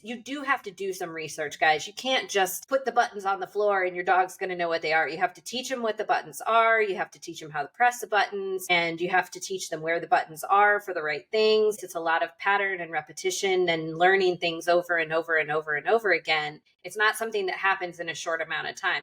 You do have to do some research, guys. You can't just put the buttons on the floor and your dog's going to know what they are. You have to teach them what the buttons are. You have to teach them how to press the buttons, and you have to teach them where the buttons are for the right things. It's a lot of pattern and repetition and learning things over and over and over and over again. It's not something that happens in a short amount of time.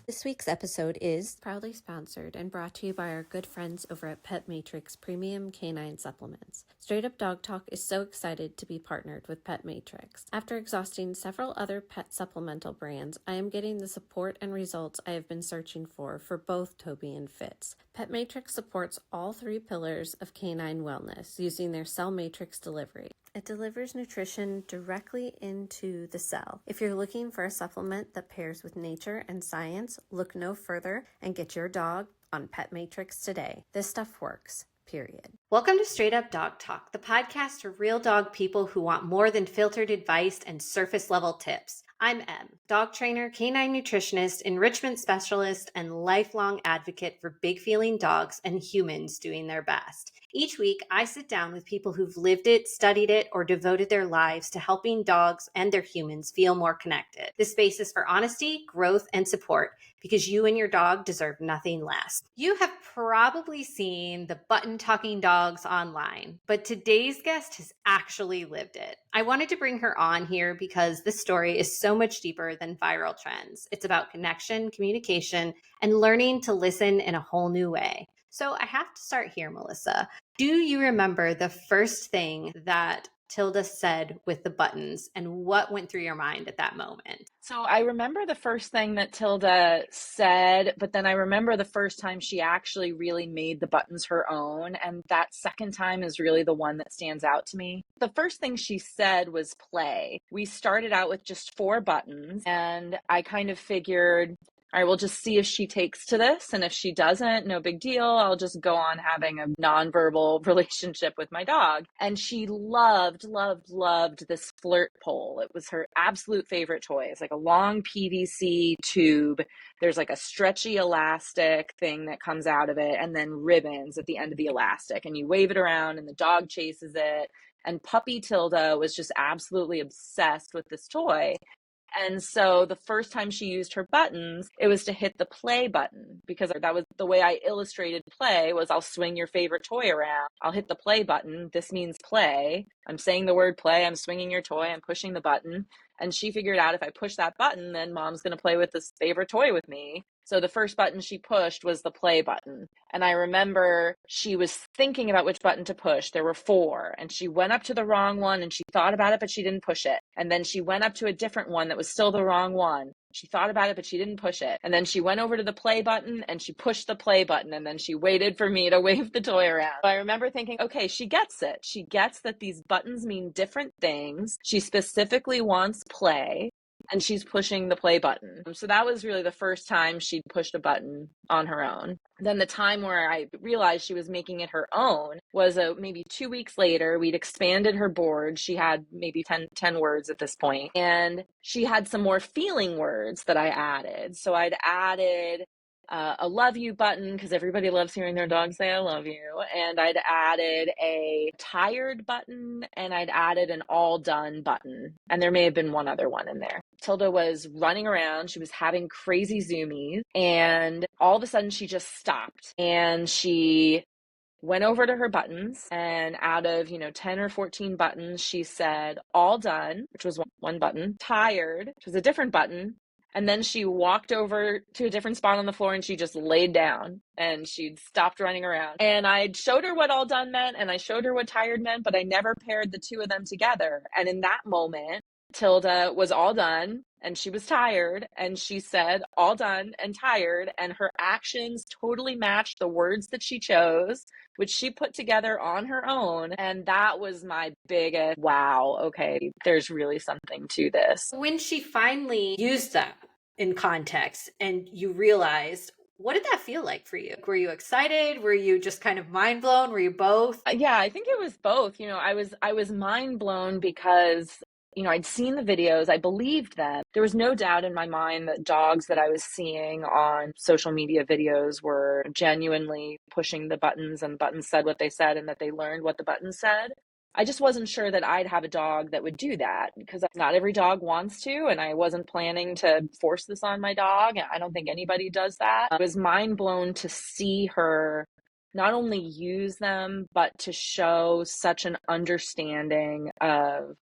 This week's episode is proudly sponsored and brought to you by our good friends over at Pet Matrix Premium Canine Supplements. Straight Up Dog Talk is so excited to be partnered with Pet Matrix. After exhausting several other pet supplemental brands, I am getting the support and results I have been searching for both Toby and Fitz. Pet Matrix supports all three pillars of canine wellness using their cell matrix delivery. It delivers nutrition directly into the cell. If you're looking for a supplement that pairs with nature and science, look no further and get your dog on Pet Matrix today. This stuff works, period. Welcome to Straight Up Dog Talk, the podcast for real dog people who want more than filtered advice and surface level tips. I'm Em, dog trainer, canine nutritionist, enrichment specialist, and lifelong advocate for big feeling dogs and humans doing their best. Each week, I sit down with people who've lived it, studied it, or devoted their lives to helping dogs and their humans feel more connected. This space is for honesty, growth, and support because you and your dog deserve nothing less. You have probably seen the button talking dogs online, but today's guest has actually lived it. I wanted to bring her on here because this story is so much deeper than viral trends. It's about connection, communication, and learning to listen in a whole new way. So I have to start here, Melissa. Do you remember the first thing that Tilda said with the buttons and what went through your mind at that moment? So I remember the first thing that Tilda said, but then I remember the first time she actually really made the buttons her own. And that second time is really the one that stands out to me. The first thing she said was play. We started out with just 4 buttons, and I kind of figured, all right, we'll just see if she takes to this. And if she doesn't, no big deal. I'll just go on having a nonverbal relationship with my dog. And she loved this flirt pole. It was her absolute favorite toy. It's like a long PVC tube. There's like a stretchy elastic thing that comes out of it, and then ribbons at the end of the elastic. And you wave it around and the dog chases it. And puppy Tilda was just absolutely obsessed with this toy. And so the first time she used her buttons, it was to hit the play button, because that was the way I illustrated play. Was I'll swing your favorite toy around. I'll hit the play button. This means play. I'm saying the word play. I'm swinging your toy. I'm pushing the button. And she figured out if I push that button, then mom's going to play with this favorite toy with me. So the first button she pushed was the play button. And I remember she was thinking about which button to push. There were 4, and she went up to the wrong one, and she thought about it, but she didn't push it. And then she went up to a different one that was still the wrong one. She thought about it, but she didn't push it. And then she went over to the play button and she pushed the play button, and then she waited for me to wave the toy around. I remember thinking, okay, she gets it. She gets that these buttons mean different things. She specifically wants play, and she's pushing the play button. So that was really the first time she pushed a button on her own. Then the time where I realized she was making it her own was maybe 2 weeks later. We'd expanded her board. She had maybe 10 words at this point, and she had some more feeling words that I added. So I'd added a love you button, because everybody loves hearing their dog say I love you. And I'd added a tired button, and I'd added an all done button. And there may have been one other one in there. Tilda was running around. She was having crazy zoomies. And all of a sudden she just stopped, and she went over to her buttons, and out of 10 or 14 buttons, she said all done, which was one button, tired, which was a different button. And then she walked over to a different spot on the floor, and she just laid down, and she'd stopped running around. And I showed her what all done meant, and I showed her what tired meant, but I never paired the two of them together. And in that moment, Tilda was all done and she was tired, and she said all done and tired, and her actions totally matched the words that she chose, which she put together on her own. And that was my biggest wow, okay, there's really something to this. When she finally used that in context and you realized, what did that feel like for you? Were you excited? Were you just kind of mind blown? Were you both? Yeah, I think it was both. I was mind blown because I'd seen the videos, I believed them. There was no doubt in my mind that dogs that I was seeing on social media videos were genuinely pushing the buttons, and the buttons said what they said and that they learned what the buttons said. I just wasn't sure that I'd have a dog that would do that, because not every dog wants to, and I wasn't planning to force this on my dog. I don't think anybody does that. I was mind blown to see her not only use them, but to show such an understanding of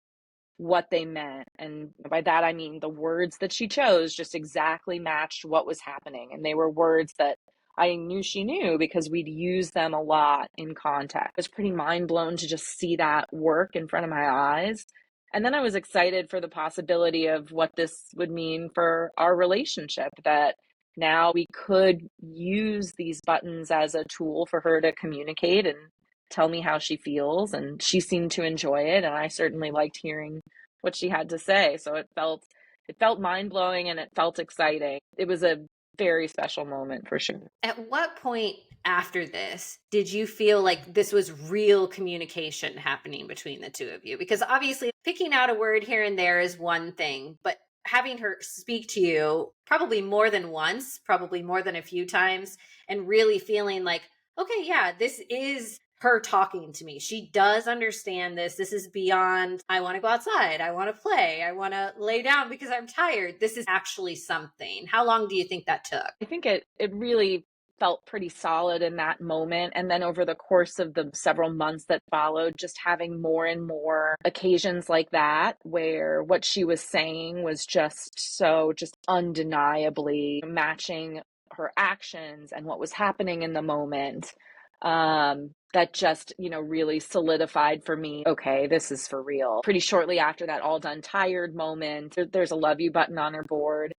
what they meant. And by that, I mean the words that she chose just exactly matched what was happening. And they were words that I knew she knew because we'd use them a lot in contact. I was pretty mind blown to just see that work in front of my eyes. And then I was excited for the possibility of what this would mean for our relationship, that now we could use these buttons as a tool for her to communicate and tell me how she feels. And she seemed to enjoy it. And I certainly liked hearing what she had to say. So it felt mind-blowing and it felt exciting. It was a very special moment for sure. At what point after this did you feel like this was real communication happening between the two of you? Because obviously picking out a word here and there is one thing, but having her speak to you probably more than once, probably more than a few times, and really feeling like, okay, yeah, this is her talking to me. She does understand this. This is beyond, I want to go outside. I want to play. I want to lay down because I'm tired. This is actually something. How long do you think that took? I think it really felt pretty solid in that moment. And then over the course of the several months that followed, just having more and more occasions like that, where what she was saying was just undeniably matching her actions and what was happening in the moment. That just, really solidified for me, okay, this is for real. Pretty shortly after that all done tired moment, there's a love you button on her board.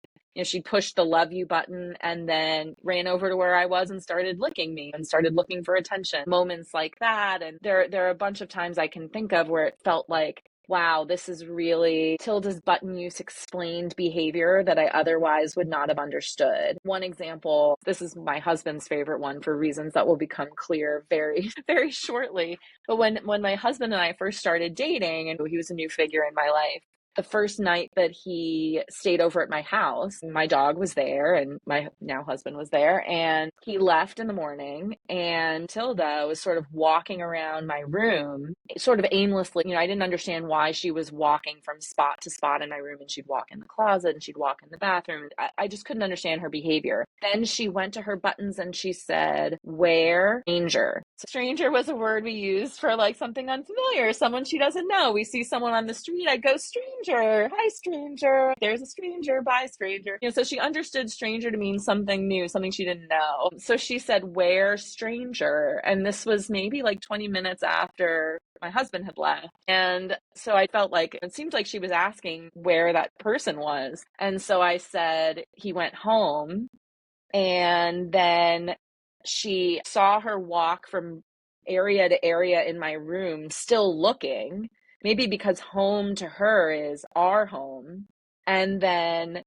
She pushed the love you button and then ran over to where I was and started licking me and started looking for attention. Moments like that. And there are a bunch of times I can think of where it felt like, wow, this is really Tilda's button use explained behavior that I otherwise would not have understood. One example, this is my husband's favorite one for reasons that will become clear very, very shortly. But when my husband and I first started dating, and he was a new figure in my life, the first night that he stayed over at my house, my dog was there and my now husband was there, and he left in the morning, and Tilda was sort of walking around my room sort of aimlessly. I didn't understand why she was walking from spot to spot in my room, and she'd walk in the closet and she'd walk in the bathroom. I just couldn't understand her behavior. Then she went to her buttons and she said, "Where stranger?" So stranger was a word we used for like something unfamiliar, someone she doesn't know. We see someone on the street, I go, "Stranger, hi stranger, there's a stranger, bye stranger." So she understood stranger to mean something new, something she didn't know. So she said, "Where stranger?" And this was maybe like 20 minutes after my husband had left. And so I felt like it seemed like she was asking where that person was. And so I said, "He went home." And then she saw her walk from area to area in my room, still looking, maybe because home to her is our home. And then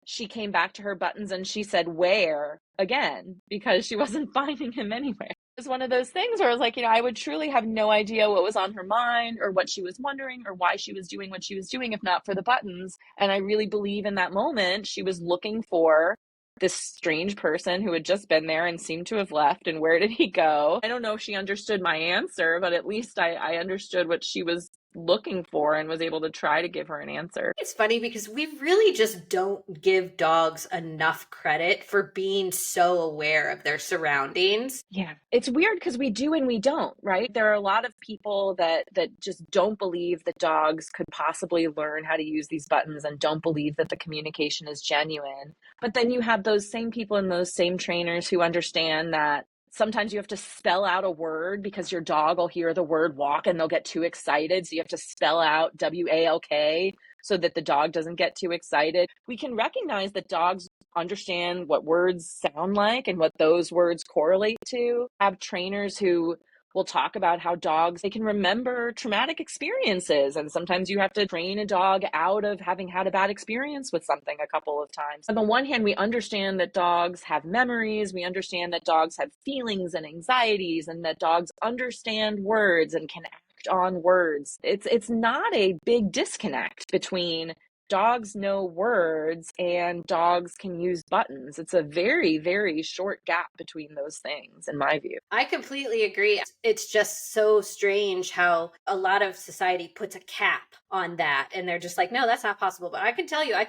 she came back to her buttons and she said, "Where?" again, because she wasn't finding him anywhere. It was one of those things where I was like, I would truly have no idea what was on her mind or what she was wondering or why she was doing what she was doing, if not for the buttons. And I really believe in that moment, she was looking for this strange person who had just been there and seemed to have left. And where did he go? I don't know if she understood my answer, but at least I understood what she was looking for and was able to try to give her an answer. It's funny because we really just don't give dogs enough credit for being so aware of their surroundings. Yeah. It's weird because we do and we don't, right? There are a lot of people that just don't believe that dogs could possibly learn how to use these buttons and don't believe that the communication is genuine. But then you have those same people and those same trainers who understand that sometimes you have to spell out a word because your dog will hear the word walk and they'll get too excited. So you have to spell out WALK so that the dog doesn't get too excited. We can recognize that dogs understand what words sound like and what those words correlate to. Have trainers who will talk about how dogs, they can remember traumatic experiences. And sometimes you have to train a dog out of having had a bad experience with something a couple of times. On the one hand, we understand that dogs have memories. We understand that dogs have feelings and anxieties and that dogs understand words and can on words. It's not a big disconnect between dogs know words and dogs can use buttons. It's a very, very short gap between those things, in my view. I completely agree. It's just so strange how a lot of society puts a cap on that and they're just like, no, that's not possible. But I can tell you, I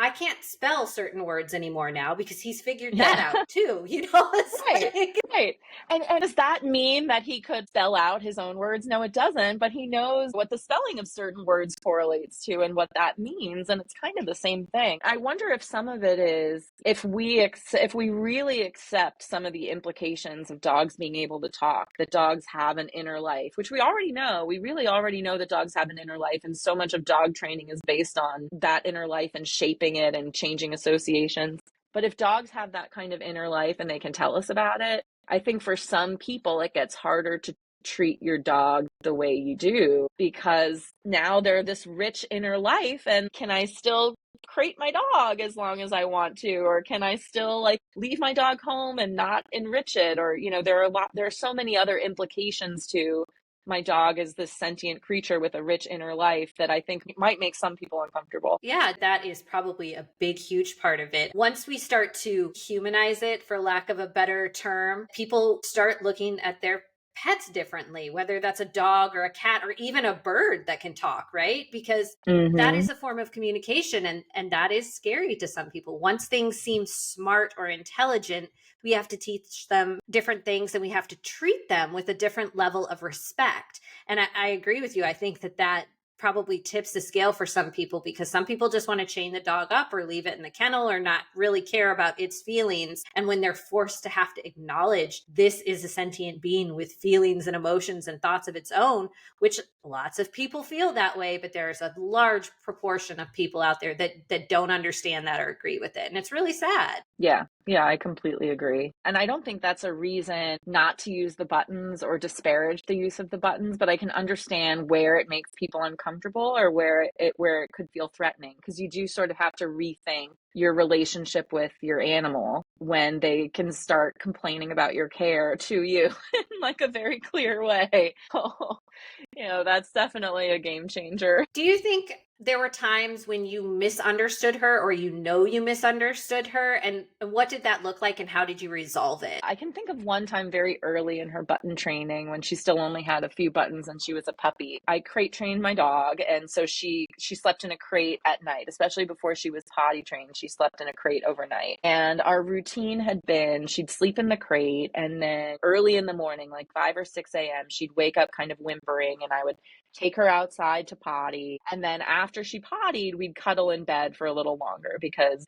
can't spell certain words anymore now because he's figured that Yeah. out too. It's Right, like, right. And does that mean that he could spell out his own words? No, it doesn't, but he knows what the spelling of certain words correlates to and what that means, and it's kind of the same thing. I wonder if some of it is if we really accept some of the implications of dogs being able to talk, that dogs have an inner life, which we already know. We really already know that dogs have an inner life, and so much of dog training is based on that inner life and shaping it and changing associations. But if dogs have that kind of inner life and they can tell us about it, I think for some people it gets harder to treat your dog the way you do because now they're this rich inner life, and can I still crate my dog as long as I want to, or can I still like leave my dog home and not enrich it, or there are so many other implications to my dog as this sentient creature with a rich inner life that I think might make some people uncomfortable. yeah, that is probably a big, huge part of it. Once we start to humanize it, for lack of a better term, people start looking at their pets differently, whether that's a dog or a cat or even a bird that can talk, right? Because that Mm-hmm. is a form of communication and that is scary to some people. Once things seem smart or intelligent, we have to teach them different things and we have to treat them with a different level of respect. And I agree with you. I think that probably tips the scale for some people because some people just want to chain the dog up or leave it in the kennel or not really care about its feelings. And when they're forced to have to acknowledge this is a sentient being with feelings and emotions and thoughts of its own, which lots of people feel that way, but there's a large proportion of people out there that don't understand that or agree with it. And it's really sad. Yeah, I completely agree. And I don't think that's a reason not to use the buttons or disparage the use of the buttons, but I can understand where it makes people uncomfortable or where it could feel threatening, because you do sort of have to rethink your relationship with your animal when they can start complaining about your care to you in like a very clear way. That's definitely a game changer. Do you think there were times when you misunderstood her or you misunderstood her? And what did that look like and how did you resolve it? I can think of one time very early in her button training when she still only had a few buttons and she was a puppy. I crate trained my dog, and so she slept in a crate at night, especially before she was potty trained. She slept in a crate overnight. And our routine had been she'd sleep in the crate, and then early in the morning, like 5 or 6 a.m., she'd wake up kind of whimpering, and I would take her outside to potty. And then after she pottied, we'd cuddle in bed for a little longer because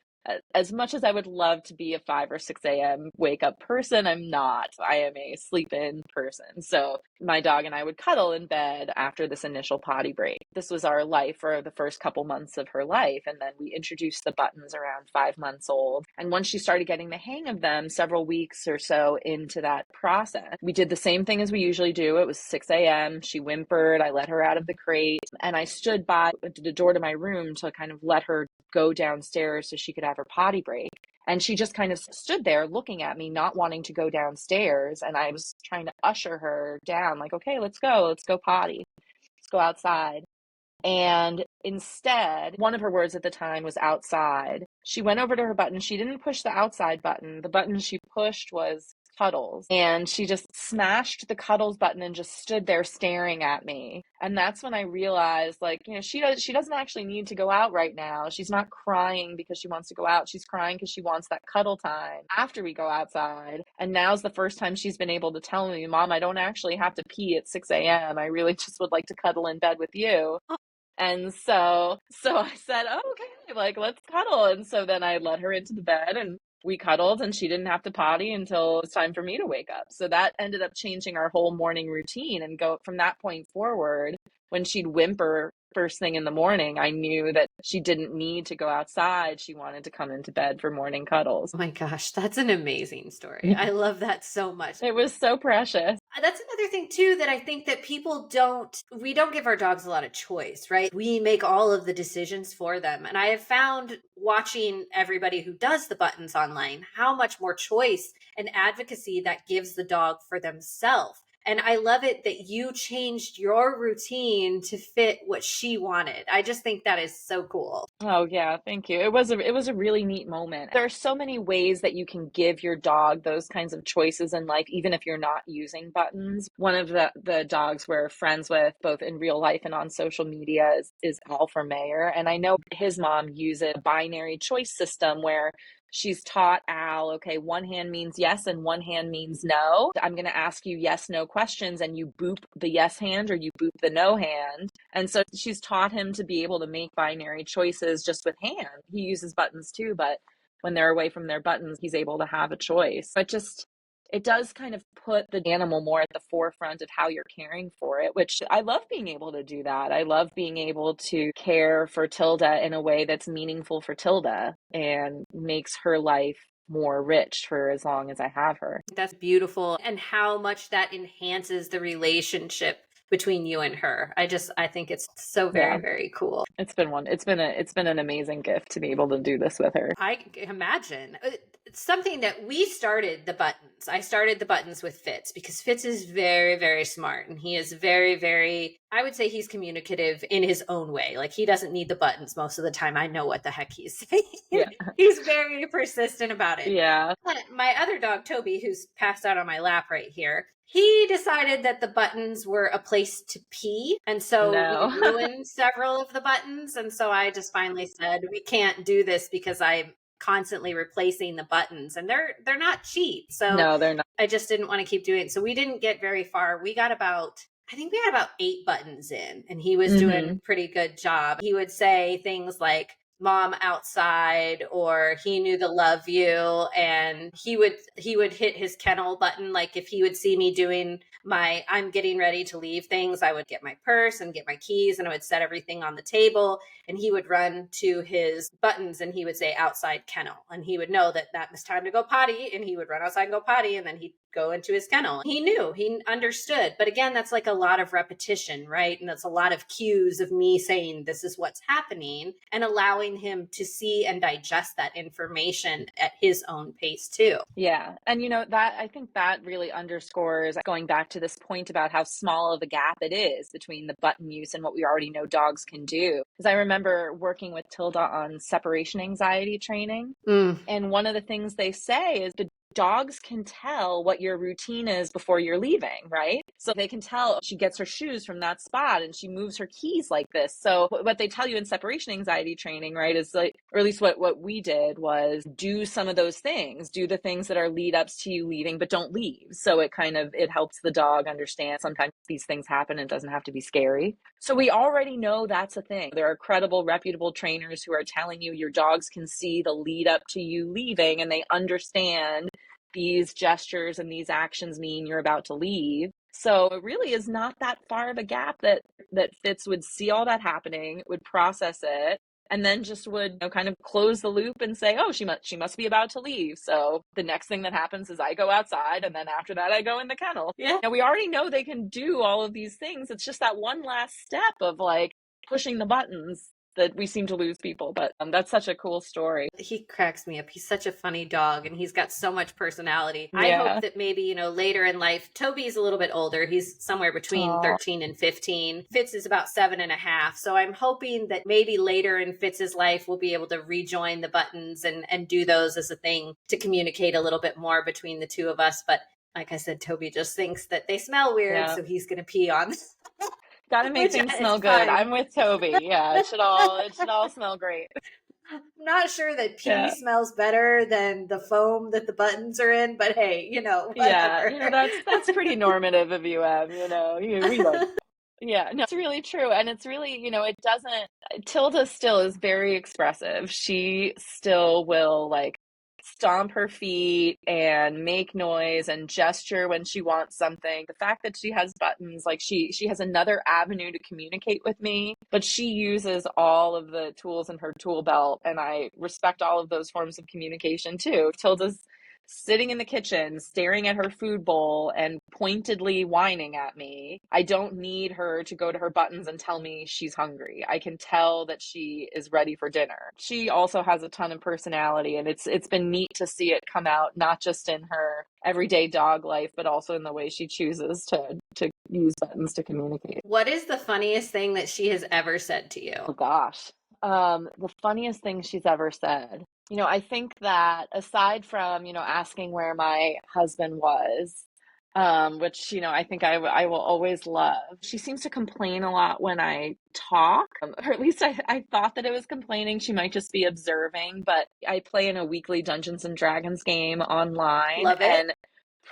as much as I would love to be a 5 or 6 a.m. wake up person, I'm not. I am a sleep in person. So my dog and I would cuddle in bed after this initial potty break. This was our life for the first couple months of her life. And then we introduced the buttons around 5 months old. And once she started getting the hang of them, several weeks or so into that process, we did the same thing as we usually do. It was 6 a.m. She whimpered. I let her out of the crate and I stood by the door to my room to kind of let her go downstairs so she could have her potty break. And she just kind of stood there looking at me, not wanting to go downstairs. And I was trying to usher her down, like, okay, let's go potty. Let's go outside. And instead, one of her words at the time was outside. She went over to her button. She didn't push the outside button. The button she pushed was cuddles. And she just smashed the cuddles button and just stood there staring at me. And that's when I realized, like, she doesn't actually need to go out right now. She's not crying because she wants to go out. She's crying because she wants that cuddle time after we go outside. And now's the first time she's been able to tell me, Mom, I don't actually have to pee at 6 a.m. I really just would like to cuddle in bed with you. And so I said, oh, okay, like, let's cuddle. And so then I let her into the bed and we cuddled, and she didn't have to potty until it's time for me to wake up. So that ended up changing our whole morning routine. And go from that point forward, when she'd whimper first thing in the morning, I knew that she didn't need to go outside. She wanted to come into bed for morning cuddles. Oh my gosh, that's an amazing story. I love that so much. It was so precious. That's another thing too that I think that we don't give our dogs a lot of choice, right? We make all of the decisions for them. And I have found watching everybody who does the buttons online, how much more choice and advocacy that gives the dog for themselves. And I love it that you changed your routine to fit what she wanted. I just think that is so cool. Oh yeah, thank you. It was a really neat moment. There are so many ways that you can give your dog those kinds of choices in life, even if you're not using buttons. One of the dogs we're friends with, both in real life and on social media, is Alpha Mayor. And I know his mom uses a binary choice system where she's taught Al, okay, one hand means yes and one hand means no. I'm going to ask you yes, no questions, and you boop the yes hand or you boop the no hand. And so she's taught him to be able to make binary choices just with hand. He uses buttons too, but when they're away from their buttons, he's able to have a choice. But just, it does kind of put the animal more at the forefront of how you're caring for it, which I love being able to do that. I love being able to care for Tilda in a way that's meaningful for Tilda and makes her life more rich for as long as I have her. That's beautiful. And how much that enhances the relationship between you and her. I think it's so very, Yeah, very cool. it's been an amazing gift to be able to do this with her. I can imagine. It's something that we started the buttons. I started the buttons with Fitz because Fitz is very, very smart and he is very, very, I would say he's communicative in his own way. Like he doesn't need the buttons most of the time. I know what the heck he's saying. Yeah. He's very persistent about it. Yeah. But my other dog, Toby, who's passed out on my lap right here, he decided that the buttons were a place to pee. And so No. we ruined several of the buttons. And so I just finally said, we can't do this because I'm constantly replacing the buttons and they're not cheap. So No, they're not. I just didn't want to keep doing it. So we didn't get very far. I think we had about 8 buttons in and he was doing a pretty good job. He would say things like, Mom outside, or he knew to love you, and he would hit his kennel button. Like if he would see me doing my I'm getting ready to leave things, I would get my purse and get my keys and I would set everything on the table, and he would run to his buttons and he would say outside kennel, and he would know that that was time to go potty, and he would run outside and go potty, and then he'd go into his kennel. He knew, he understood. But again, that's like a lot of repetition, right? And that's a lot of cues of me saying this is what's happening and allowing him to see and digest that information at his own pace too. Yeah. And that I think that really underscores going back to this point about how small of a gap it is between the button use and what we already know dogs can do. Because I remember working with Tilda on separation anxiety training. And one of the things they say is the dogs can tell what your routine is before you're leaving, right? So they can tell she gets her shoes from that spot and she moves her keys like this. So what they tell you in separation anxiety training, right, is like, or at least what we did was do some of those things, do the things that are lead ups to you leaving, but don't leave. So it helps the dog understand sometimes these things happen and it doesn't have to be scary. So we already know that's a thing. There are credible, reputable trainers who are telling you your dogs can see the lead up to you leaving and they understand these gestures and these actions mean you're about to leave. So it really is not that far of a gap that Fitz would see all that happening, would process it, and then just would kind of close the loop and say, oh, she must be about to leave. So the next thing that happens is I go outside, and then after that I go in the kennel. Yeah. Now we already know they can do all of these things. It's just that one last step of like pushing the buttons that we seem to lose people. But that's such a cool story. He cracks me up. He's such a funny dog and he's got so much personality. Yeah. I hope that maybe, later in life, Toby's a little bit older. He's somewhere between 13 and 15. Fitz is about 7.5. So I'm hoping that maybe later in Fitz's life, we'll be able to rejoin the buttons and do those as a thing to communicate a little bit more between the two of us. But like I said, Toby just thinks that they smell weird. So he's going to pee on them. Gotta make things smell good. Fine. I'm with Toby. Yeah, it should all smell great. I'm not sure that pee smells better than the foam that the buttons are in, but hey, whatever. Yeah, that's pretty normative of you, Em. We love. Yeah, no, it's really true. And it's really, it doesn't, Tilda still is very expressive. She still will stomp her feet and make noise and gesture when she wants something. The fact that she has buttons, she has another avenue to communicate with me, but she uses all of the tools in her tool belt, and I respect all of those forms of communication too. Tilda's sitting in the kitchen, staring at her food bowl and pointedly whining at me. I don't need her to go to her buttons and tell me she's hungry. I can tell that she is ready for dinner. She also has a ton of personality, and it's been neat to see it come out, not just in her everyday dog life, but also in the way she chooses to use buttons to communicate. What is the funniest thing that she has ever said to you? Oh gosh. The funniest thing she's ever said. I think that aside from, asking where my husband was, which, I think I will always love. She seems to complain a lot when I talk, or at least I thought that it was complaining. She might just be observing, but I play in a weekly Dungeons and Dragons game online, Love it. and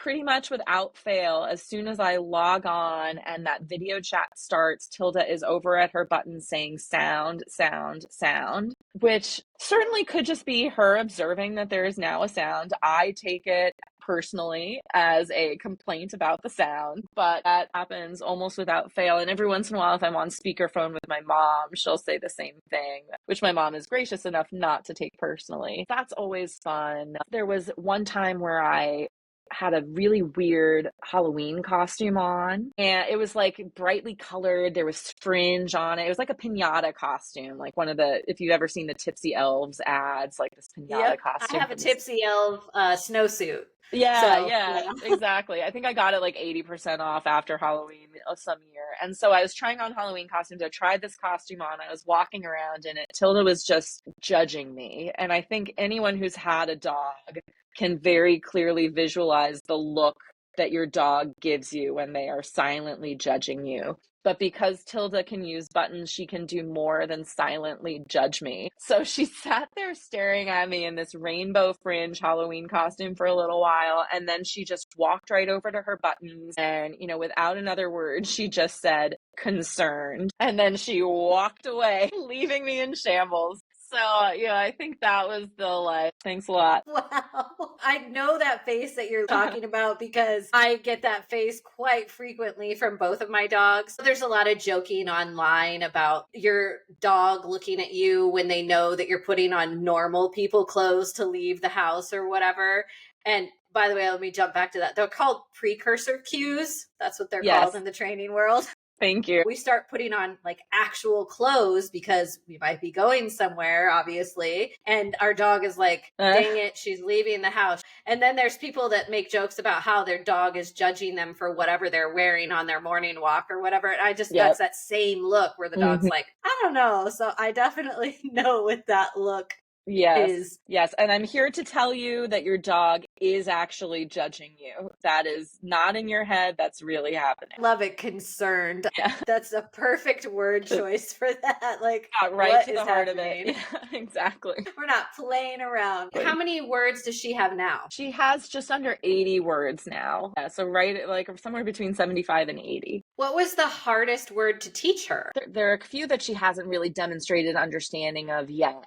pretty much without fail, as soon as I log on and that video chat starts, Tilda is over at her button saying sound, sound, sound, which certainly could just be her observing that there is now a sound. I take it personally as a complaint about the sound, but that happens almost without fail. And every once in a while, if I'm on speakerphone with my mom, she'll say the same thing, which my mom is gracious enough not to take personally. That's always fun. There was one time where I had a really weird Halloween costume on, and it was like brightly colored. There was fringe on it. It was like a piñata costume, like one of the, if you've ever seen the Tipsy Elves ads, like this piñata costume. I have a Tipsy Elf snowsuit. Yeah, exactly. I think I got it like 80% off after Halloween of some year. And so I was trying on Halloween costumes. I tried this costume on. I was walking around in it. Tilda was just judging me. And I think anyone who's had a dog can very clearly visualize the look that your dog gives you when they are silently judging you. But because Tilda can use buttons, she can do more than silently judge me. So she sat there staring at me in this rainbow fringe Halloween costume for a little while. And then she just walked right over to her buttons. And, without another word, she just said, concerned. And then she walked away, leaving me in shambles. So, I think that was the life. Thanks a lot. Wow. I know that face that you're talking about because I get that face quite frequently from both of my dogs. There's a lot of joking online about your dog looking at you when they know that you're putting on normal people clothes to leave the house or whatever. And by the way, let me jump back to that. They're called precursor cues. That's what they're called in the training world. Thank you. We start putting on like actual clothes because we might be going somewhere, obviously. And our dog is like, dang it, she's leaving the house. And then there's people that make jokes about how their dog is judging them for whatever they're wearing on their morning walk or whatever. And I just, that's that same look where the dog's like, I don't know. So I definitely know what that look is. Yes. And I'm here to tell you that your dog is actually judging you. That is not in your head. That's really happening. Love it. Concerned. Yeah. That's a perfect word choice for that. Like, right to the heart of it. Yeah, exactly. We're not playing around. How many words does she have now? She has just under 80 words now. Yeah, so right, like somewhere between 75 and 80. What was the hardest word to teach her? There are a few that she hasn't really demonstrated understanding of yet.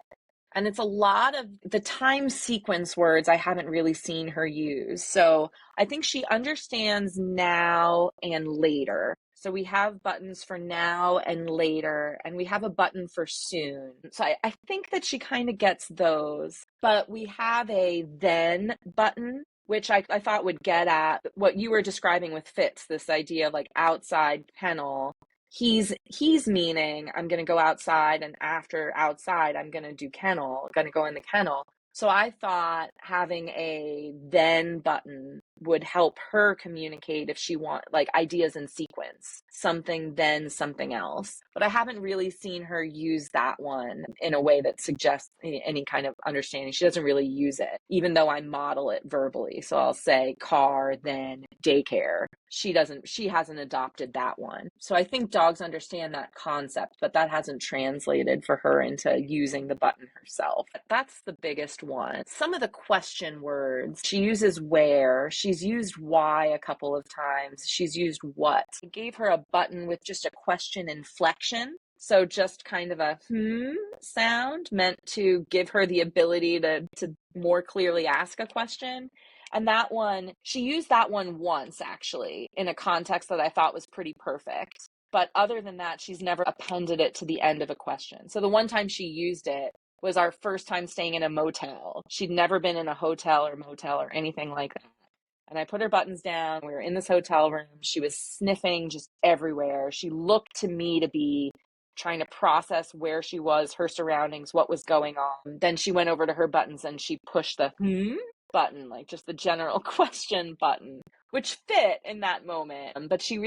And it's a lot of the time sequence words I haven't really seen her use. So I think she understands now and later. So we have buttons for now and later, and we have a button for soon. So I think that she kind of gets those. But we have a then button, which I thought would get at what you were describing with Fitz, this idea of like outside kennel. He's meaning I'm going to go outside, and after outside, I'm going to do kennel, I'm going to go in the kennel. So I thought having a then button would help her communicate if she want like ideas in sequence, something, then something else. But I haven't really seen her use that one in a way that suggests any kind of understanding. She doesn't really use it, even though I model it verbally. So I'll say car, then daycare. She hasn't adopted that one. So I think dogs understand that concept, but that hasn't translated for her into using the button herself. That's the biggest one. Some of the question words, she uses where, she's used why a couple of times, she's used what. I gave her a button with just a question inflection. So just kind of a sound meant to give her the ability to more clearly ask a question. And that one, she used that one once actually in a context that I thought was pretty perfect. But other than that, she's never appended it to the end of a question. So the one time she used it, was our first time staying in a motel. She'd never been in a hotel or motel or anything like that. And I put her buttons down. We were in this hotel room. She was sniffing just everywhere. She looked to me to be trying to process where she was, her surroundings, what was going on. Then she went over to her buttons and she pushed the button, like just the general question button, which fit in that moment. But she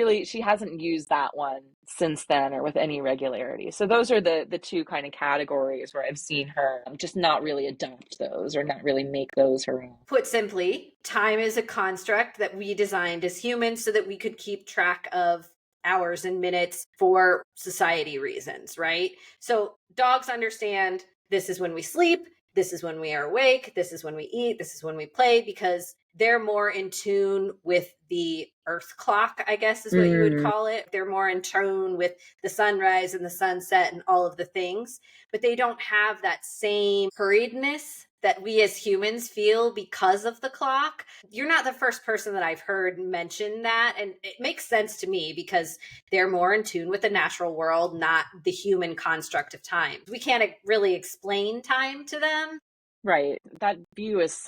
hasn't used that one since then or with any regularity. So those are the two kind of categories where I've seen her just not really adopt those or not really make those her own. Put simply, time is a construct that we designed as humans so that we could keep track of hours and minutes for society reasons, right? So dogs understand this is when we sleep, this is when we are awake, this is when we eat, this is when we play, because they're more in tune with the earth clock, I guess is what you would call it. They're more in tune with the sunrise and the sunset and all of the things, but they don't have that same hurriedness that we as humans feel because of the clock. You're not the first person that I've heard mention that. And it makes sense to me because they're more in tune with the natural world, not the human construct of time. We can't really explain time to them. Right. That view is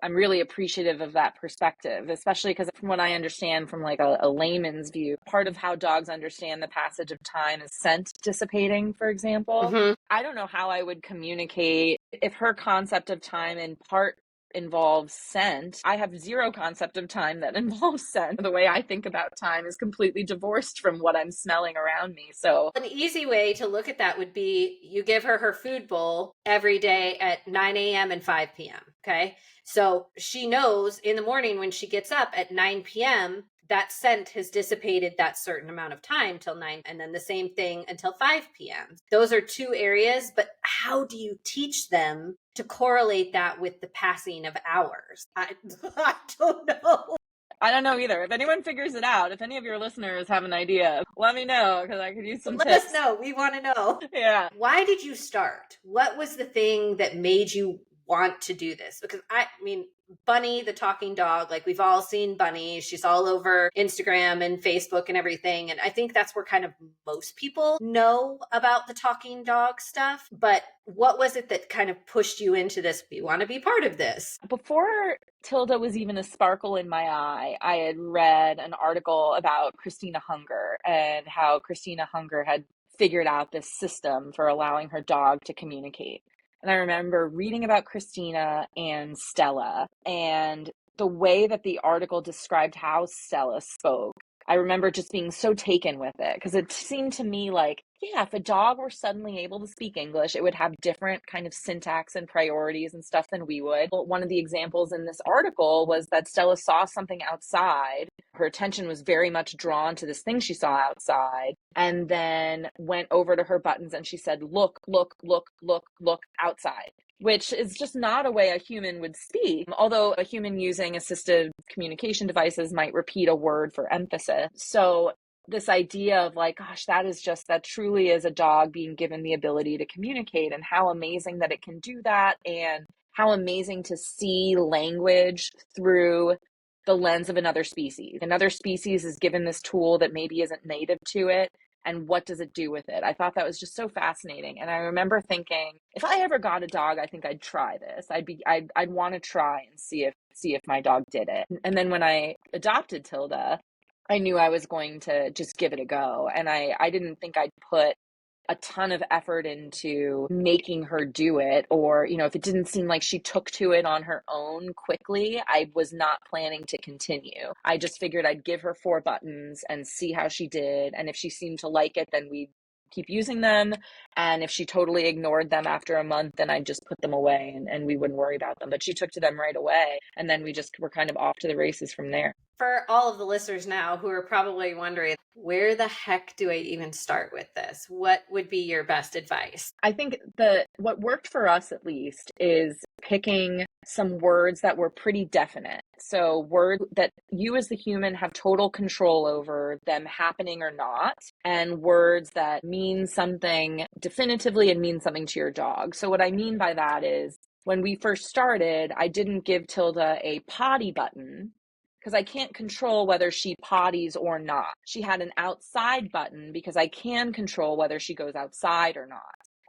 I'm really appreciative of that perspective, especially because from what I understand from like a layman's view, part of how dogs understand the passage of time is scent dissipating, for example. Mm-hmm. I don't know how I would communicate if her concept of time in part involves scent. I have zero concept of time that involves scent. The way I think about time is completely divorced from what I'm smelling around me. So an easy way to look at that would be you give her food bowl every day at 9 a.m. and 5 p.m. Okay. So she knows in the morning when she gets up at 9 p.m., that scent has dissipated that certain amount of time till 9, and then the same thing until 5 p.m. Those are two areas, but how do you teach them to correlate that with the passing of hours? I don't know. I don't know either. If anyone figures it out, if any of your listeners have an idea, let me know because I could use some Let tips. us know. We want to know. Yeah. Why did you start? What was the thing that made you want to do this? Because I mean, Bunny, the talking dog, like we've all seen Bunny. She's all over Instagram and Facebook and everything. And I think that's where kind of most people know about the talking dog stuff. But what was it that kind of pushed you into this? We want to be part of this. Before Tilda was even a sparkle in my eye, I had read an article about Christina Hunger and how Christina Hunger had figured out this system for allowing her dog to communicate. And I remember reading about Christina and Stella and the way that the article described how Stella spoke. I remember just being so taken with it because it seemed to me like, yeah, if a dog were suddenly able to speak English, it would have different kind of syntax and priorities and stuff than we would. Well, one of the examples in this article was that Stella saw something outside. Her attention was very much drawn to this thing she saw outside and then went over to her buttons and she said, look, look, look, look, look outside, which is just not a way a human would speak. Although a human using assistive communication devices might repeat a word for emphasis. So this idea of like, gosh, that truly is a dog being given the ability to communicate and how amazing that it can do that and how amazing to see language through the lens of another species. Another species is given this tool that maybe isn't native to it. And what does it do with it? I thought that was just so fascinating. And I remember thinking, if I ever got a dog, I think I'd try this. I'd want to try and see if my dog did it. And then when I adopted Tilda, I knew I was going to just give it a go. And I didn't think I'd put a ton of effort into making her do it. Or, if it didn't seem like she took to it on her own quickly, I was not planning to continue. I just figured I'd give her 4 buttons and see how she did. And if she seemed to like it, then we'd keep using them. And if she totally ignored them after a month, then I'd just put them away and we wouldn't worry about them. But she took to them right away. And then we just were kind of off to the races from there. For all of the listeners now who are probably wondering, where the heck do I even start with this? What would be your best advice? I think what worked for us at least is picking some words that were pretty definite. So words that you as the human have total control over them happening or not, and words that mean something definitively and mean something to your dog. So what I mean by that is when we first started, I didn't give Tilda a potty button because I can't control whether she potties or not. She had an outside button because I can control whether she goes outside or not.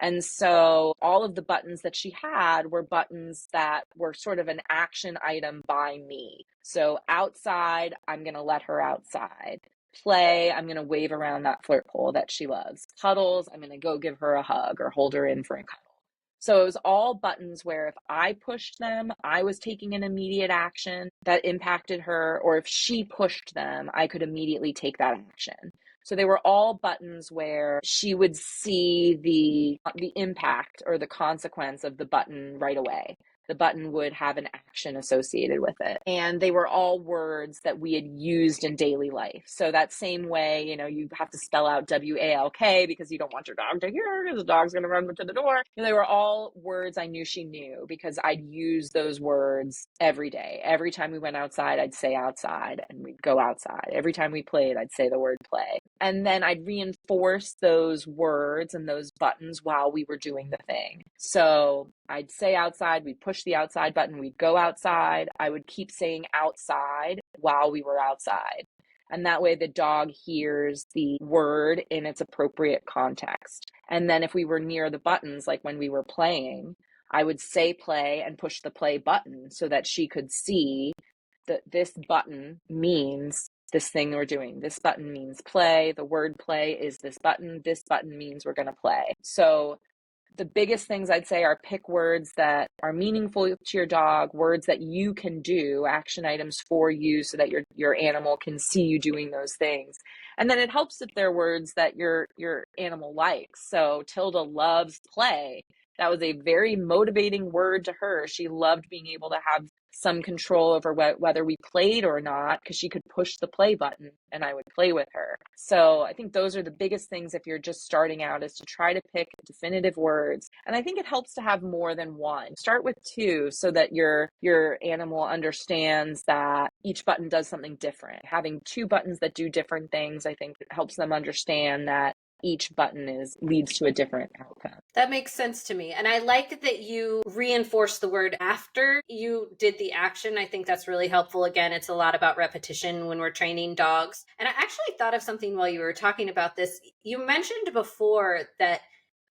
And so all of the buttons that she had were buttons that were sort of an action item by me. So outside, I'm going to let her outside. Play, I'm going to wave around that flirt pole that she loves. Cuddles, I'm going to go give her a hug or hold her in for a cuddle. So it was all buttons where if I pushed them, I was taking an immediate action that impacted her, or if she pushed them, I could immediately take that action. So they were all buttons where she would see the impact or the consequence of the button right away. The button would have an action associated with it. And they were all words that we had used in daily life. So that same way, you have to spell out WALK because you don't want your dog to hear because the dog's going to run to the door. They were all words I knew she knew because I'd use those words every day. Every time we went outside, I'd say outside and we'd go outside. Every time we played, I'd say the word play. And then I'd reinforce those words and those buttons while we were doing the thing. So I'd say outside, we'd push the outside button, we'd go outside. I would keep saying outside while we were outside. And that way the dog hears the word in its appropriate context. And then if we were near the buttons, like when we were playing, I would say play and push the play button so that she could see that this button means this thing we're doing. This button means play. The word play is this button. This button means we're going to play. So the biggest things I'd say are pick words that are meaningful to your dog, words that you can do, action items for you so that your animal can see you doing those things. And then it helps if they're words that your animal likes. So Tilda loves play. That was a very motivating word to her. She loved being able to have some control over whether we played or not because she could push the play button and I would play with her. So I think those are the biggest things if you're just starting out is to try to pick definitive words. And I think it helps to have more than one. Start with two so that your animal understands that each button does something different. Having two buttons that do different things, I think helps them understand that each button leads to a different outcome. That makes sense to me. And I like that you reinforce the word after you did the action. I think that's really helpful. Again, it's a lot about repetition when we're training dogs. And I actually thought of something while you were talking about this. You mentioned before that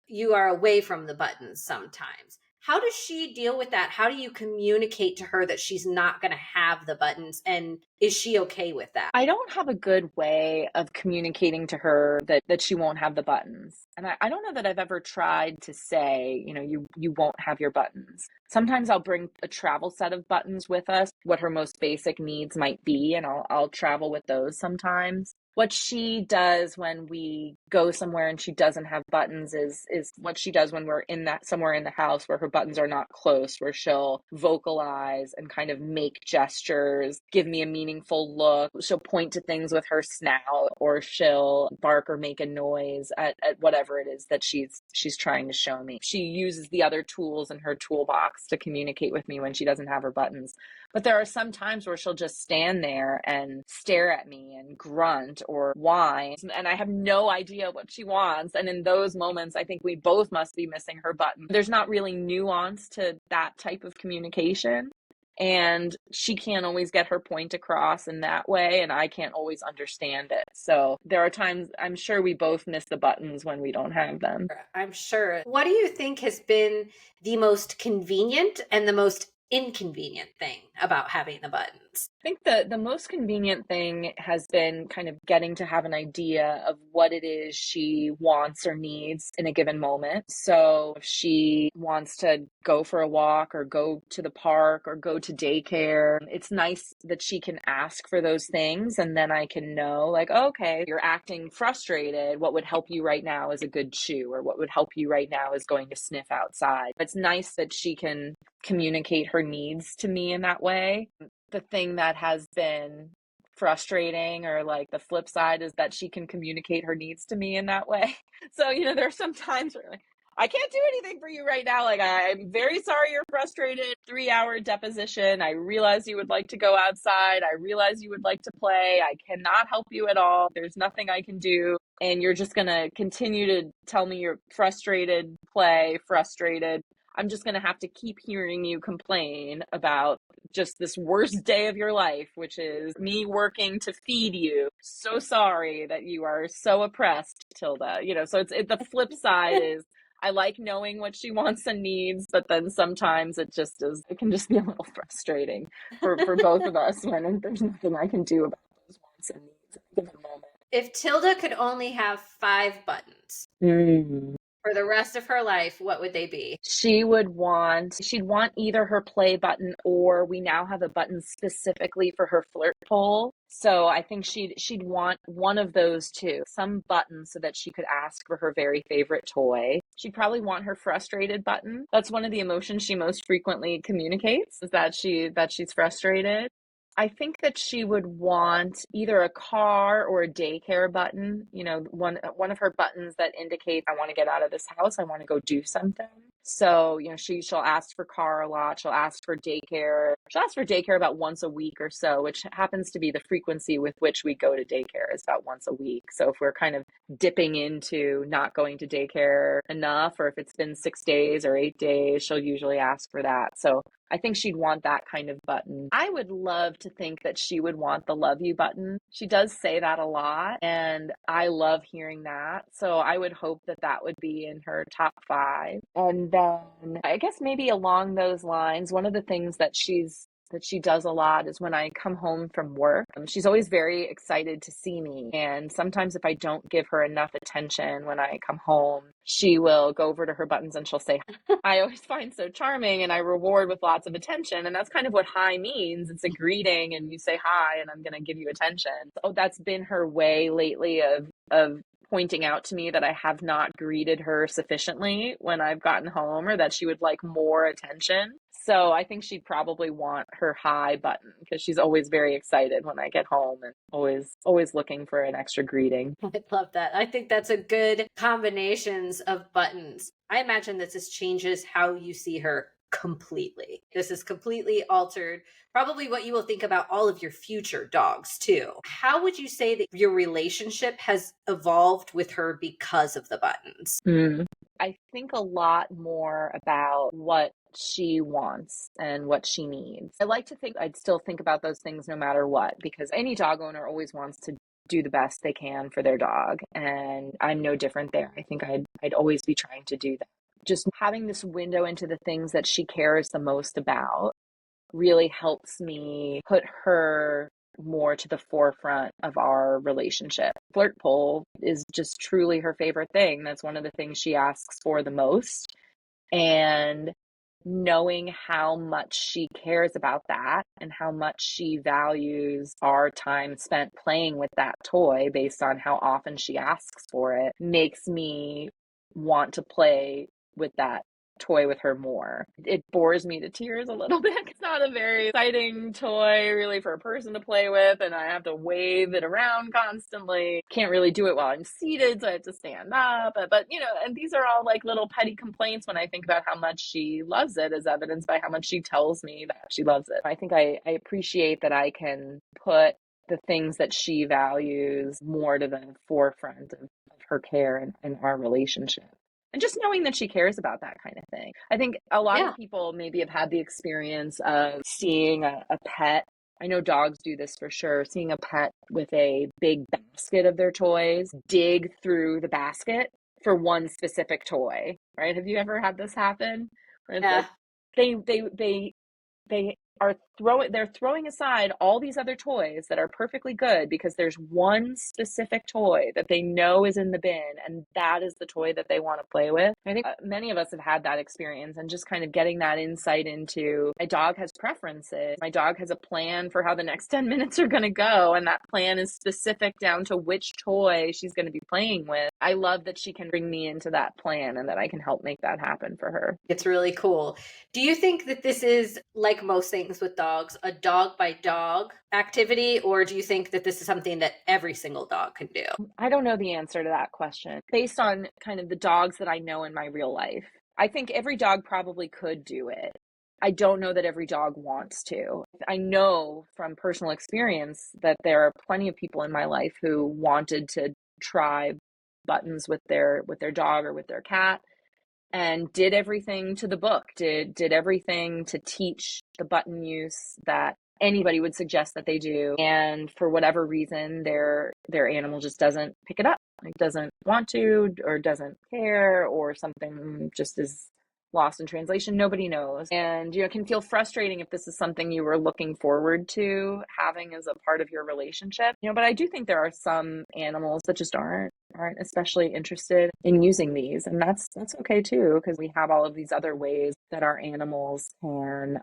you are away from the buttons sometimes. How does she deal with that? How do you communicate to her that she's not going to have the buttons? And is she okay with that? I don't have a good way of communicating to her that she won't have the buttons. And I don't know that I've ever tried to say, you won't have your buttons. Sometimes I'll bring a travel set of buttons with us, what her most basic needs might be, and I'll travel with those sometimes. What she does when we go somewhere and she doesn't have buttons is what she does when we're somewhere in the house where her buttons are not close, where she'll vocalize and kind of make gestures, give me a meaningful look. She'll point to things with her snout, or she'll bark or make a noise at whatever it is that she's trying to show me. She uses the other tools in her toolbox to communicate with me when she doesn't have her buttons. But there are some times where she'll just stand there and stare at me and grunt or whine, and I have no idea what she wants. And in those moments, I think we both must be missing her button. There's not really nuance to that type of communication, and she can't always get her point across in that way, and I can't always understand it. So there are times I'm sure we both miss the buttons when we don't have them. I'm sure. What do you think has been the most convenient and the most inconvenient thing about having the buttons? I think the most convenient thing has been kind of getting to have an idea of what it is she wants or needs in a given moment. So if she wants to go for a walk or go to the park or go to daycare, it's nice that she can ask for those things. And then I can know, like, okay, you're acting frustrated. What would help you right now is a good chew, or what would help you right now is going to sniff outside. It's nice that she can communicate her needs to me in that way. The thing that has been frustrating, or like the flip side, is that she can communicate her needs to me in that way. So, there are some times where like, I can't do anything for you right now. Like, I'm very sorry you're frustrated. 3-hour deposition. I realize you would like to go outside. I realize you would like to play. I cannot help you at all. There's nothing I can do. And you're just going to continue to tell me you're frustrated, frustrated. I'm just going to have to keep hearing you complain about just this worst day of your life, which is me working to feed you. So sorry that you are so oppressed, Tilda. So the flip side is I like knowing what she wants and needs, but then sometimes it can just be a little frustrating for both of us when there's nothing I can do about those wants and needs at a given moment. If Tilda could only have 5 buttons for the rest of her life, what would they be? She'd want either her play button, or we now have a button specifically for her flirt pole. So I think she'd want one of those two, some button so that she could ask for her very favorite toy. She'd probably want her frustrated button. That's one of the emotions she most frequently communicates, is that she's frustrated. I think that she would want either a car or a daycare button, one of her buttons that indicate I want to get out of this house, I want to go do something. So, she'll ask for car a lot. She'll ask for daycare. She'll ask for daycare about once a week or so, which happens to be the frequency with which we go to daycare, is about once a week. So if we're kind of dipping into not going to daycare enough, or if it's been 6 days or 8 days, she'll usually ask for that. So I think she'd want that kind of button. I would love to think that she would want the love you button. She does say that a lot, and I love hearing that. So I would hope that that would be in her top 5. And then I guess maybe along those lines, one of the things that she does a lot is when I come home from work, she's always very excited to see me. And sometimes if I don't give her enough attention when I come home, she will go over to her buttons and she'll say, I always find so charming, and I reward with lots of attention. And that's kind of what hi means. It's a greeting, and you say hi and I'm going to give you attention. So that's been her way lately of pointing out to me that I have not greeted her sufficiently when I've gotten home, or that she would like more attention. So I think she'd probably want her hi button, because she's always very excited when I get home and always looking for an extra greeting. I love that. I think that's a good combinations of buttons. I imagine that this changes how you see her completely. This is completely altered probably what you will think about all of your future dogs too. How would you say that your relationship has evolved with her because of the buttons? I think a lot more about what she wants and what she needs. I like to think I'd still think about those things no matter what, because any dog owner always wants to do the best they can for their dog, and I'm no different there. I think I'd always be trying to do that. Just having this window into the things that she cares the most about really helps me put her more to the forefront of our relationship. Flirt pole is just truly her favorite thing. That's one of the things she asks for the most. And knowing how much she cares about that and how much she values our time spent playing with that toy based on how often she asks for it makes me want to play with that toy with her more. It bores me to tears a little bit. It's not a very exciting toy really for a person to play with, and I have to wave it around constantly. Can't really do it while I'm seated, so I have to stand up. But and these are all like little petty complaints when I think about how much she loves it, as evidenced by how much she tells me that she loves it. I think I appreciate that I can put the things that she values more to the forefront of her care and our relationship. And just knowing that she cares about that kind of thing. I think a lot of people maybe have had the experience of seeing a pet. I know dogs do this for sure. Seeing a pet with a big basket of their toys, dig through the basket for one specific toy, right? Have you ever had this happen? Where it's like they are throwing aside all these other toys that are perfectly good because there's one specific toy that they know is in the bin, and that is the toy that they want to play with. I think many of us have had that experience, and just kind of getting that insight into my dog has preferences. My dog has a plan for how the next 10 minutes are going to go, and that plan is specific down to which toy she's going to be playing with. I love that she can bring me into that plan and that I can help make that happen for her. It's really cool. Do you think that this is, like most things with dogs, a dog by dog activity, or do you think that this is something that every single dog can do? I don't know the answer to that question. Based on kind of the dogs that I know in my real life, I think every dog probably could do it. I don't know that every dog wants to. I know from personal experience that there are plenty of people in my life who wanted to try buttons with their dog or with their cat, and did everything to the book, did everything to teach the button use that anybody would suggest that they do. And for whatever reason, their animal just doesn't pick it up. Like doesn't want to or doesn't care or something just is lost in translation. Nobody knows. And, it can feel frustrating if this is something you were looking forward to having as a part of your relationship. But I do think there are some animals that just aren't especially interested in using these. And that's okay too, because we have all of these other ways that our animals can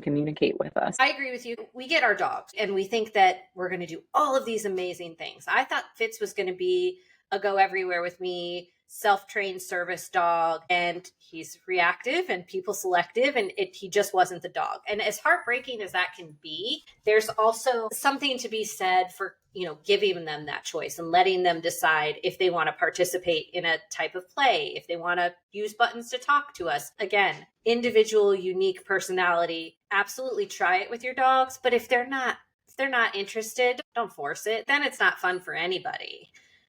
communicate with us. I agree with you. We get our dogs and we think that we're going to do all of these amazing things. I thought Fitz was going to be a go everywhere with me, self-trained service dog, and he's reactive and people selective, and he just wasn't the dog. And as heartbreaking as that can be, there's also something to be said for giving them that choice and letting them decide if they want to participate in a type of play, if they want to use buttons to talk to us. Again, individual, unique personality. Absolutely try it with your dogs, but if they're not interested, don't force it. Then it's not fun for anybody.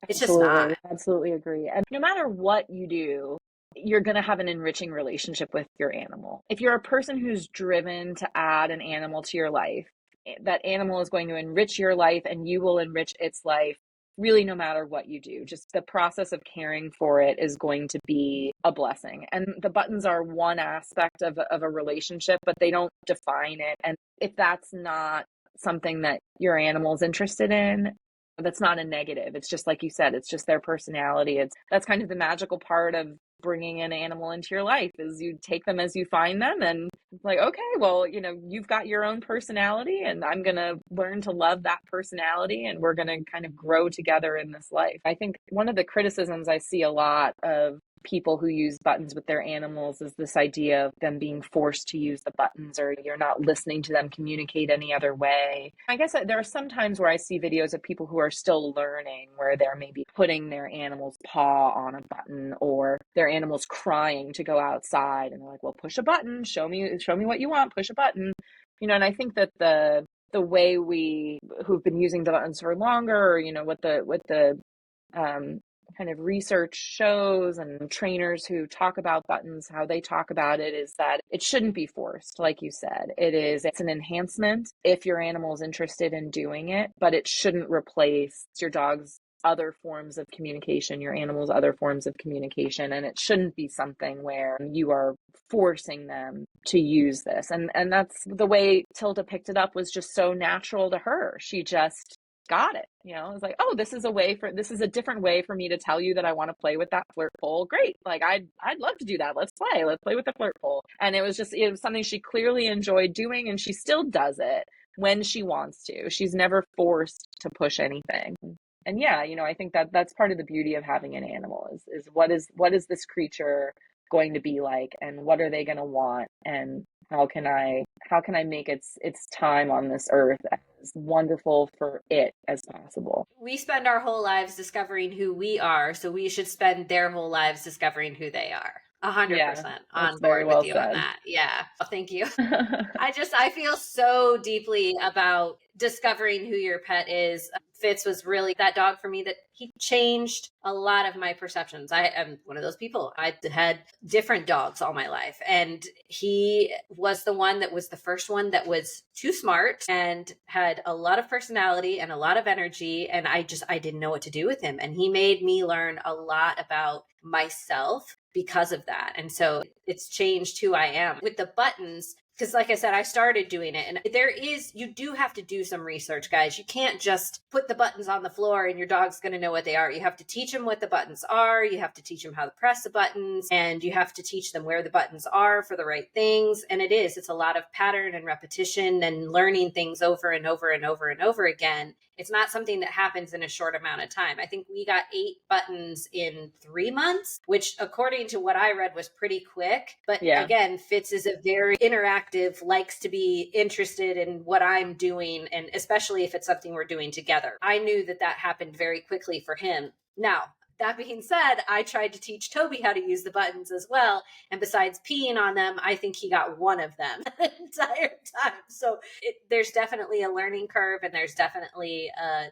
It's just not. Absolutely agree. And no matter what you do, you're going to have an enriching relationship with your animal. If you're a person who's driven to add an animal to your life, that animal is going to enrich your life and you will enrich its life really no matter what you do. Just the process of caring for it is going to be a blessing. And the buttons are one aspect of a relationship, but they don't define it. And if that's not something that your animal is interested in, that's not a negative. It's just like you said, it's just their personality. That's kind of the magical part of bringing an animal into your life is you take them as you find them, and it's like, okay, well, you've got your own personality and I'm going to learn to love that personality and we're going to kind of grow together in this life. I think one of the criticisms I see a lot of people who use buttons with their animals is this idea of them being forced to use the buttons, or you're not listening to them communicate any other way. I guess there are some times where I see videos of people who are still learning, where they're maybe putting their animal's paw on a button, or their animal's crying to go outside and they're like, well, push a button, show me what you want, push a button. And I think that the way who've been using the buttons for longer, what the kind of research shows and trainers who talk about buttons, how they talk about it is that it shouldn't be forced. Like you said, it's an enhancement if your animal is interested in doing it, but it shouldn't replace your dog's other forms of communication, your animal's other forms of communication. And it shouldn't be something where you are forcing them to use this. And that's the way Tilda picked it up, was just so natural to her. She just got it. It was like, oh, this is a different way for me to tell you that I want to play with that flirt pole. Great. Like I'd love to do that. Let's play with the flirt pole. And it was something she clearly enjoyed doing, and she still does it when she wants to. She's never forced to push anything. And yeah, I think that's part of the beauty of having an animal is what is this creature going to be like, and what are they going to want, and how can I make its time on this earth as wonderful for it as possible. We spend our whole lives discovering who we are, so we should spend their whole lives discovering who they are. 100% on board with you on that. Yeah. Well, thank you. I feel so deeply about discovering who your pet is. Fitz was really that dog for me that he changed a lot of my perceptions. I am one of those people. I had different dogs all my life, and he was the one that was the first one that was too smart and had a lot of personality and a lot of energy. And I didn't know what to do with him. And he made me learn a lot about myself because of that. And so it's changed who I am. With the buttons, because like I said, I started doing it, and you do have to do some research, guys. You can't just put the buttons on the floor and your dog's going to know what they are. You have to teach them what the buttons are. You have to teach them how to press the buttons, and you have to teach them where the buttons are for the right things. And it's a lot of pattern and repetition and learning things over and over and over and over again. It's not something that happens in a short amount of time. I think we got 8 buttons in 3 months, which according to what I read was pretty quick. But again, Fitz is a very interactive, likes to be interested in what I'm doing, and especially if it's something we're doing together. I knew that happened very quickly for him. Now, that being said, I tried to teach Toby how to use the buttons as well. And besides peeing on them, I think he got one of them the entire time. So there's definitely a learning curve, and there's definitely a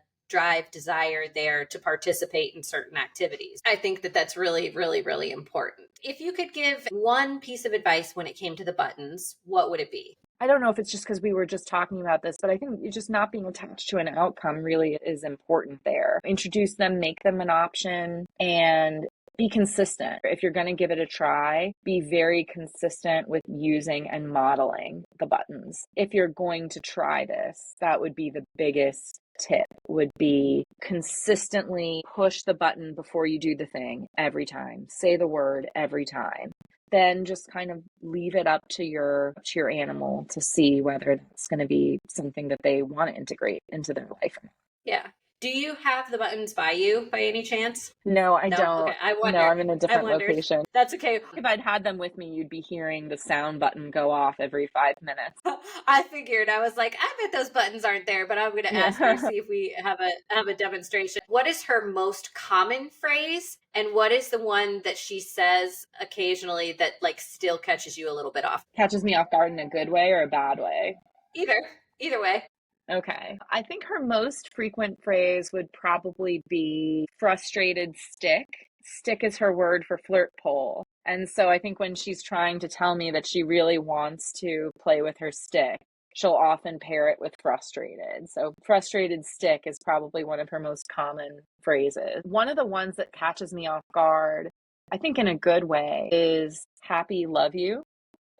desire there to participate in certain activities. I think that's really, really, really important. If you could give one piece of advice when it came to the buttons, what would it be? I don't know if it's just because we were just talking about this, but I think just not being attached to an outcome really is important there. Introduce them, make them an option, and be consistent. If you're going to give it a try, be very consistent with using and modeling the buttons. If you're going to try this, that would be the biggest tip, would be consistently push the button before you do the thing every time. Say the word every time. Then just kind of leave it up to your animal to see whether that's going to be something that they want to integrate into their life. Yeah. Do you have the buttons by you by any chance? No, I No? don't. Okay. I No, wondered. I'm in a I different wondered. location. That's okay. If I'd had them with me, you'd be hearing the sound button go off every 5 minutes. I figured. I was like, I bet those buttons aren't there, but I'm going to ask her, Yeah. see if we have a demonstration. What is her most common phrase, and what is the one that she says occasionally that like still catches you a little bit off? Catches me off guard in a good way or a bad way. Either way. Okay. I think her most frequent phrase would probably be frustrated stick. Stick is her word for flirt pole. And so I think when she's trying to tell me that she really wants to play with her stick, she'll often pair it with frustrated. So frustrated stick is probably one of her most common phrases. One of the ones that catches me off guard, I think in a good way, is happy love you.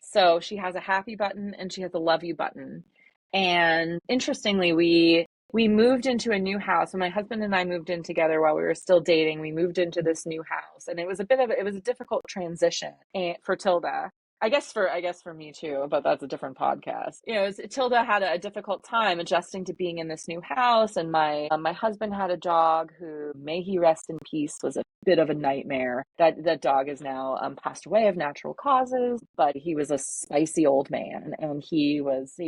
So she has a happy button and she has a love you button. And interestingly, we moved into a new house. When my husband and I moved in together while we were still dating, we moved into this new house, and it was a difficult transition for Tilda. I guess for me too, but that's a different podcast. Tilda had a difficult time adjusting to being in this new house, and my husband had a dog who, may he rest in peace, was a bit of a nightmare. That dog is now passed away of natural causes, but he was a spicy old man, and he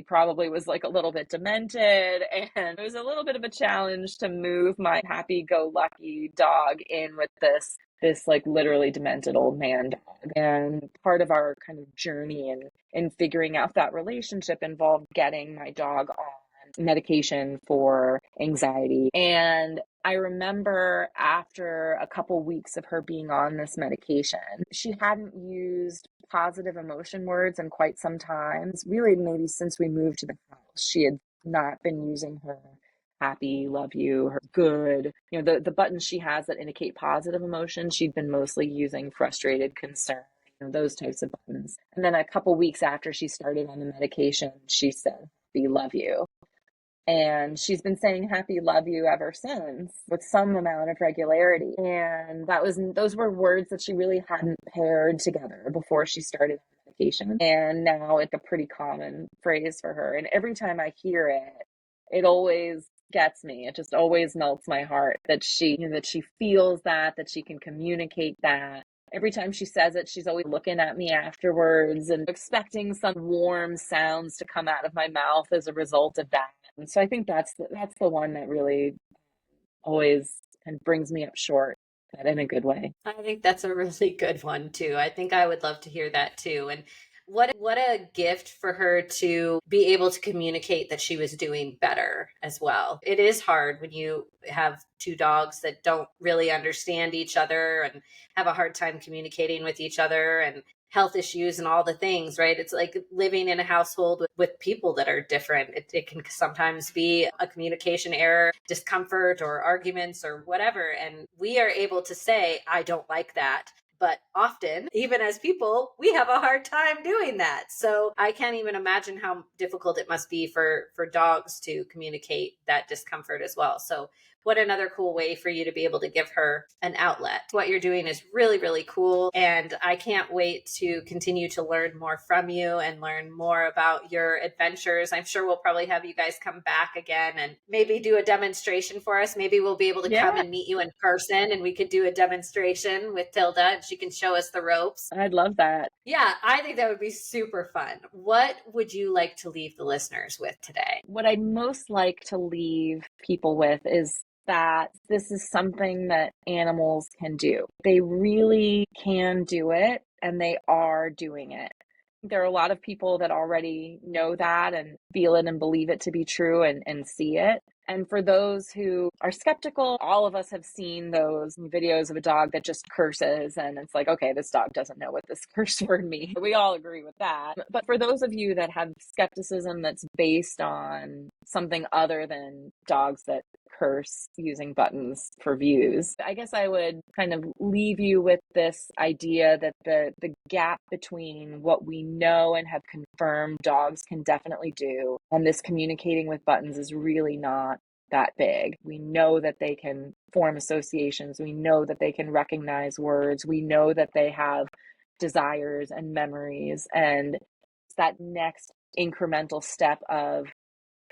probably was like a little bit demented, and it was a little bit of a challenge to move my happy-go-lucky dog in with this like literally demented old man dog. And part of our kind of journey in figuring out that relationship involved getting my dog on medication for anxiety. And I remember after a couple weeks of her being on this medication, she hadn't used positive emotion words in quite some time. Really, maybe since we moved to the house, she had not been using her happy, love you, her good. The buttons she has that indicate positive emotion, she'd been mostly using frustrated, concern, those types of buttons. And then a couple weeks after she started on the medication, she said, happy, love you. And she's been saying happy love you ever since with some amount of regularity. And those were words that she really hadn't paired together before she started medication. And now it's a pretty common phrase for her. And every time I hear it, it always gets me. It just always melts my heart that she feels that she can communicate that. Every time she says it, she's always looking at me afterwards and expecting some warm sounds to come out of my mouth as a result of that. And so I think that's the one that really always kind of brings me up short, but in a good way. I think that's a really good one too. I think I would love to hear that too. And what a gift for her to be able to communicate that she was doing better as well. It is hard when you have two dogs that don't really understand each other and have a hard time communicating with each other, and health issues and all the things, right? It's like living in a household with people that are different. It can sometimes be a communication error, discomfort, or arguments or whatever. And we are able to say, I don't like that. But often, even as people, we have a hard time doing that. So I can't even imagine how difficult it must be for dogs to communicate that discomfort as well. So what another cool way for you to be able to give her an outlet. What you're doing is really, really cool. And I can't wait to continue to learn more from you and learn more about your adventures. I'm sure we'll probably have you guys come back again and maybe do a demonstration for us. Maybe we'll be able to come and meet you in person, and we could do a demonstration with Tilda and she can show us the ropes. I'd love that. Yeah, I think that would be super fun. What would you like to leave the listeners with today? What I'd most like to leave people with is that this is something that animals can do. They really can do it, and they are doing it. There are a lot of people that already know that and feel it and believe it to be true and see it. And for those who are skeptical, all of us have seen those videos of a dog that just curses, and it's like, okay, this dog doesn't know what this curse word means. We all agree with that. But for those of you that have skepticism that's based on something other than dogs that curse using buttons for views, I guess I would kind of leave you with this idea that the gap between what we know and have confirmed dogs can definitely do and this communicating with buttons is really not that big. We know that they can form associations. We know that they can recognize words. We know that they have desires and memories. And it's that next incremental step of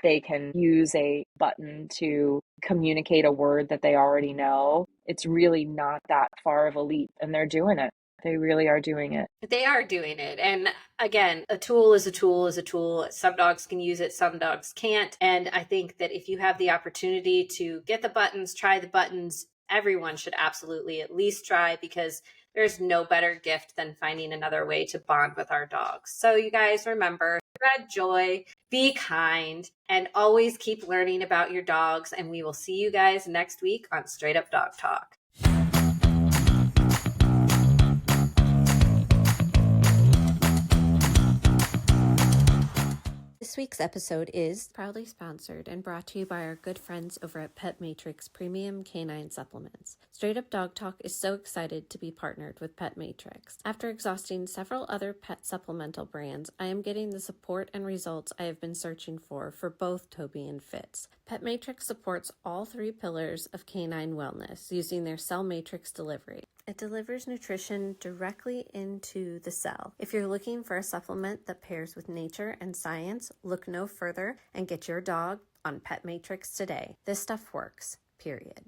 they can use a button to communicate a word that they already know. It's really not that far of a leap, and they're doing it. They really are doing it. They are doing it. And again, a tool is a tool is a tool. Some dogs can use it, some dogs can't. And I think that if you have the opportunity to get the buttons, try the buttons, everyone should absolutely at least try, because there's no better gift than finding another way to bond with our dogs. So you guys remember, spread joy, be kind, and always keep learning about your dogs. And we will see you guys next week on Straight Up Dog Talk. This week's episode is proudly sponsored and brought to you by our good friends over at Pet Matrix Premium Canine Supplements. Straight Up Dog Talk is so excited to be partnered with Pet Matrix. After exhausting several other pet supplemental brands, I am getting the support and results I have been searching for both Toby and Fitz. Pet Matrix supports all 3 pillars of canine wellness using their cell matrix delivery. It delivers nutrition directly into the cell. If you're looking for a supplement that pairs with nature and science, look no further and get your dog on Pet Matrix today. This stuff works, period.